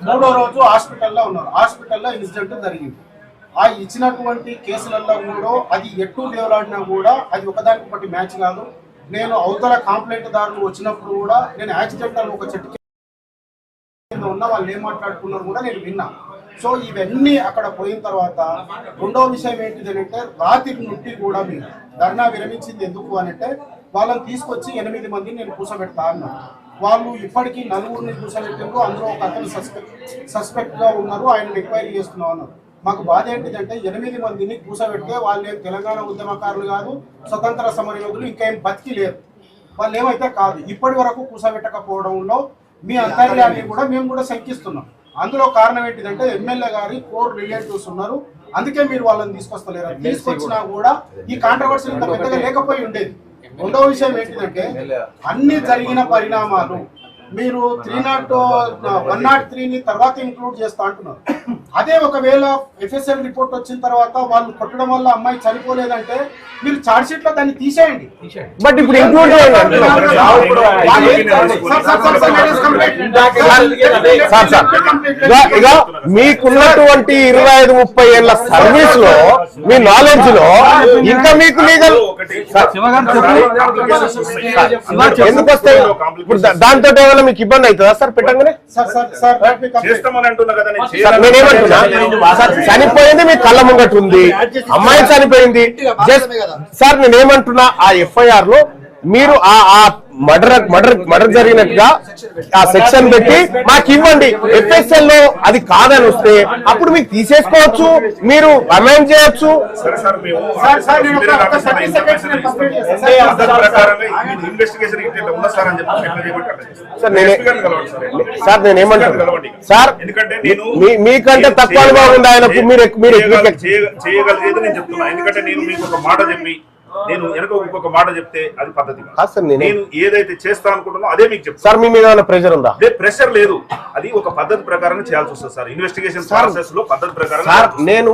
మూడో రోజు హాస్పిటల్లో ఉన్నారు. హాస్పిటల్లో ఇన్సిడెంట్ జరిగింది. ఆ ఇచ్చినటువంటి కేసులలో కూడా అది ఎటు లేవలాడినా కూడా అది ఒకదానికి ఒకటి మ్యాచ్ కాదు. నేను అవతల కంప్లైంట్ దారులు వచ్చినప్పుడు కూడా నేను యాక్సిడెంటల్ ఒక చెట్టు కింద ఉన్న వాళ్ళు ఏం మాట్లాడుకున్నారు కూడా నేను విన్నా. సో ఇవన్నీ అక్కడ పోయిన తర్వాత రెండవ విషయం ఏంటిది అంటే రాత్రి నుండి కూడా మీరు ధర్నా విరమించింది ఎందుకు అనంటే వాళ్ళని తీసుకొచ్చి 8 మందిని నేను కూర్చోబెడతా అన్నాను. వాళ్ళు ఇప్పటికీ 4 కూర్చోబెట్టారు. అందులో ఒక అతను సస్పెక్ట్గా ఉన్నారు, ఆయన ఎంక్వైరీ చేస్తున్నాం అన్నారు. మాకు బాధ ఏంటిదంటే 8 మందిని కూర్చోబెడితే వాళ్ళు ఏం తెలంగాణ ఉద్యమకారులు కాదు, స్వతంత్ర సమరయోధులు, ఇంకా ఏం బతికి లేరు. వాళ్ళు ఏమైతే కాదు. ఇప్పటి వరకు కూర్చోబెట్టకపోవడంలో మీ అంతర్యాన్ని కూడా మేము కూడా శంకిస్తున్నాం. అందులో కారణం ఏంటిదంటే ఎమ్మెల్యే గారి కోర్ రిలేటివ్స్ ఉన్నారు, అందుకే మీరు వాళ్ళని తీసుకొస్తలేరు. తీసుకొచ్చినా కూడా ఈ కాంట్రవర్సీ ఇంత పెద్దగా లేకపోయి ఉండేది. రెండవ విషయం ఏంటిదంటే అన్ని జరిగిన పరిణామాలు మీరు 103ని తర్వాత ఇంక్లూడ్ చేస్తా అంటున్నారు. అదే ఒకవేళ FSL రిపోర్ట్ వచ్చిన తర్వాత వాళ్ళు కొట్టడం వల్ల అమ్మాయి చనిపోలేదంటే మీరు చార్జ్ షీట్ లో దాన్ని తీసేయండి. బట్ ఇప్పుడు ఇంక్లూడ్ ఇక మీకున్నటువంటి 25-30 ఏళ్ల సర్వీస్ లో మీ నాలెడ్జ్ లో ఇంకా మీకు లీగల్ ఎందుకు వస్తాయి? ఇప్పుడు దాంతో ఏమైనా మీకు ఇబ్బంది అవుతుందా సార్ పెట్టంగానే? నేనేమంటున్నా, చనిపోయింది మీ కళ్ళ ముంగట ఉంది, అమ్మాయి చనిపోయింది. సార్ నేనేమంటున్నా, ఆ FIR లో మీరు ఆ మర్డర్ జరిగినట్టుగా ఆ సెక్షన్ పెట్టి మాకు ఇవ్వండి. FSL లో అది కాదని వస్తే అప్పుడు మీకు తీసేసుకోవచ్చు, మీరు అమెండ్ చేయొచ్చు. సార్ నేనేమంటాను సార్, మీకంటే తక్కువ అనుభవం ఉంది ఆయనకు. మీరు చేయగలిగేది నేను చెప్తున్నా. ఎందుకంటే నేను మీకు ఒక మాట చెప్పి నేను వెనక ఇంకొక మాట చెప్తే అది పద్ధతి. నేను ఏదైతే చేస్తా అనుకుంటున్నా అదే మీకు చెప్తాను. సార్ మీ మీద ప్రెషర్ ఉందా? ప్రెషర్ లేదు, అది ఒక పద్ధతి ప్రకారంగా చేయాల్సి వస్తుంది సార్. ఇన్వెస్టిగేషన్ ప్రాసెస్ లో పద్ధతి ప్రకారం. సార్ నేను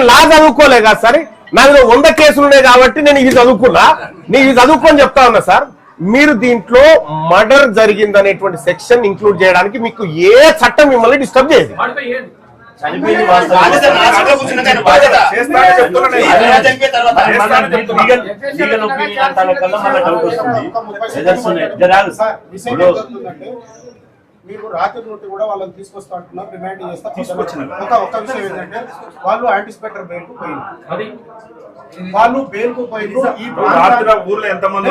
లా చదువుకోలే కదా సార్, నాకు 100 కేసులు ఉన్నాయి కాబట్టి నేను ఇది చదువుకున్నా. నేను ఇది చదువుకొని చెప్తా ఉన్నా సార్. మీరు దీంట్లో మర్డర్ జరిగిందనేటువంటి సెక్షన్ ఇంక్లూడ్ చేయడానికి మీకు ఏ చట్టం మిమ్మల్ని డిస్టర్బ్ చేయదు. మీకు రాత్రి నుండి కూడా వాళ్ళని తీసుకొస్తా అంటున్నారు, రిమాండ్ చేస్తా తీసుకొచ్చిన ఒక విషయం ఏంటంటే వాళ్ళు యాంటిసిపేటర్ బెయిల్ కు పోయింది. వాళ్ళు బెయిల్ కు పోయింది. ఈ ఊర్లో ఎంతమంది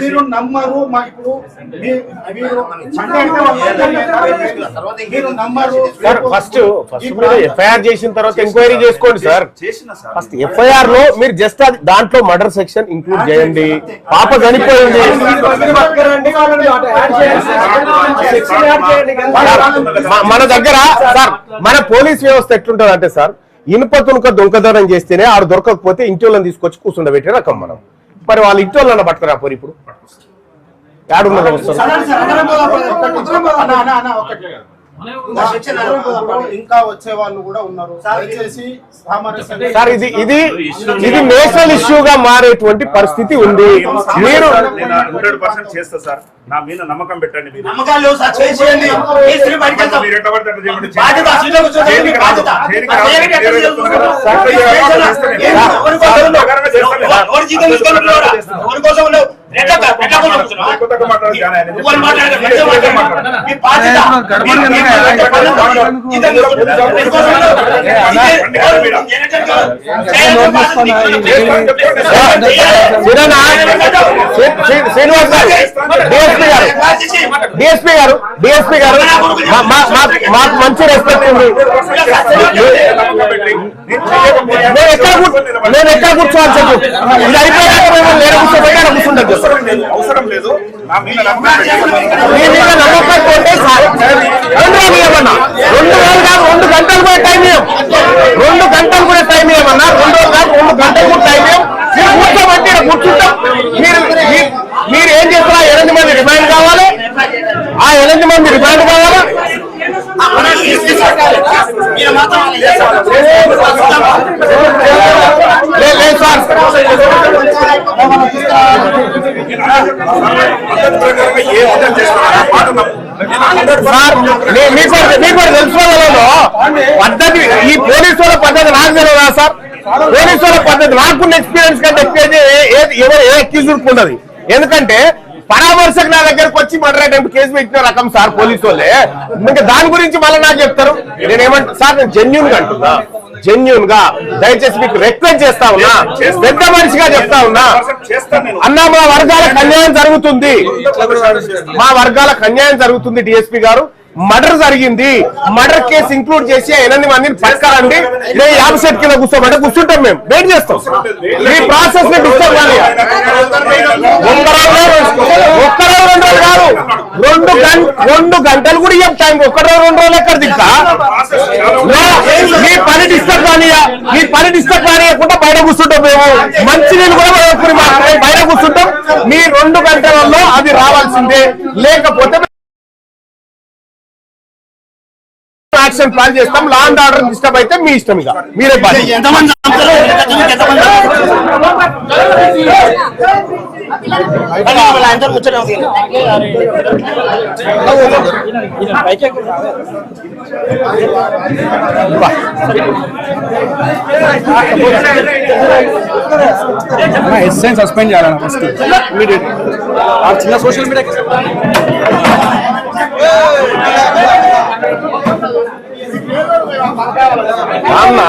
మీరు నమ్మరు. మా ఇప్పుడు మీరు నమ్మరు. ఫస్ట్ FIR చేసిన తర్వాత ఎంక్వైరీ చేసుకోండి సార్. ఫస్ట్ FIR లో మీరు జస్ట్ దాంట్లో మర్డర్ సెక్షన్ ఇంక్లూడ్ చేయండి. పాప చనిపోయింది. మన దగ్గర సార్ మన పోలీస్ వ్యవస్థ ఎట్లుంటది అంటే సార్, ఇనుప తునుక దొంగతనం చేస్తేనే ఆడు దొరకకపోతే ఇంటి వాళ్ళని తీసుకొచ్చి కూర్చుండబెట్టే రకం మనం. మరి వాళ్ళ ఇంటి వాళ్ళన్న పట్టుకురా పోరు. ఇప్పుడు ఏడున్నర ఇంకా వచ్చే వాళ్ళు కూడా ఉన్నారు సార్. ఇది నేషనల్ ఇష్యూగా మారేటువంటి పరిస్థితి ఉంది. మీరు 100% చేస్తా సార్. నా మీద నమ్మకం పెట్టండి. శ్రీనివాస్ డిఎస్పీ గారు మాకు మంచి రెస్పెక్ట్ ఉంది. నేను ఎక్కడ కూర్చోవాలి చెప్పు. ఇది అయిపోయాక మేము నేను కూర్చోబెట్టాను కూర్చుంటాను. అవసరం లేదు. మీ మీద నమ్మకం ఉంటే ఏమన్నా 2 రోజులు కాదు 2 గంటలు కూడా టైం ఇవ్వం. 2 గంటలు కూడా టైం ఇవ్వమన్నా 2 రోజులు కాదు 2 గంటలు కూడా టైం ఇవ్వం. మీరు కూర్చోబట్టి కూర్చుంటాం. మీరు ఏం చేస్తారా? 8 మంది రిమైండ్ కావాలి. ఆ 8 మంది రిమైండ్ కావాలా? లేదు సార్ పద్ధతి ప్రకారంగా ఏ విధంగా చేస్తాను ఆ మాట నమ్ము. సార్ మీకు తెలుసుకోవాలలో పద్ధతి ఈ పోలీసు వాళ్ళ పద్ధతి నాకు తెలియదా సార్? పోలీసు వాళ్ళ పద్ధతి నాకున్న ఎక్స్పీరియన్స్ కంటే ఎవరు ఏ అక్యూజ్డ్ ఉండదు. ఎందుకంటే పరామర్శకు నా దగ్గరకు వచ్చి మర్డర్ అటెంప్ట్ కేసు పెట్టిన రకం సార్ పోలీసు వాళ్ళే. ఇంకా దాని గురించి మళ్ళీ నాకు చెప్తారు. నేనేమంటా సార్, నేను జెన్యూన్ గా అంటున్నా, జెన్యూన్ గా దయచేసి మీకు రిక్వెస్ట్ చేస్తా ఉన్నా, పెద్ద మనిషిగా చెప్తా ఉన్నా అన్నా, మా వర్గాలకు అన్యాయం జరుగుతుంది, మా వర్గాలకు అన్యాయం జరుగుతుంది. డిఎస్పీ గారు, మర్డర్ జరిగింది, మర్డర్ కేసు ఇంక్లూడ్ చేసి 8 మందిని పట్టుకారండి, 50 సెట్ కింద కూర్చోమంటే కూర్చుంటాం, మేము వెయిట్ చేస్తాం. ఈ ప్రాసెస్ ని డిస్టర్బ్ కాదు, ఒక్కరోజు 2 రోజులు కాదు, 2 గంటలు కూడా ఇవ్వం టైం. 1 రోజు 2 రోజులు ఎక్కడ దిక్కా? మీ పని డిస్టర్బ్ కానియా, మీ పని డిస్టర్బ్ కానియకుండా బయట కూర్చుంటాం. మేము మంచి నీళ్ళు కూడా బయట కూర్చుంటాం. మీ 2 గంటలలో అది రావాల్సిందే, లేకపోతే యాక్షన్ ప్లాన్ చేస్తాం. లా అండ్ ఆర్డర్ డిస్టర్బ్ అయితే మీ ఇష్టం, ఇక మీరే ఎంతమంది సస్పెండ్ చేయాలన్నా ఫస్ట్ ఇమీడియట్ చిన్న సోషల్ మీడియాకి అన్నా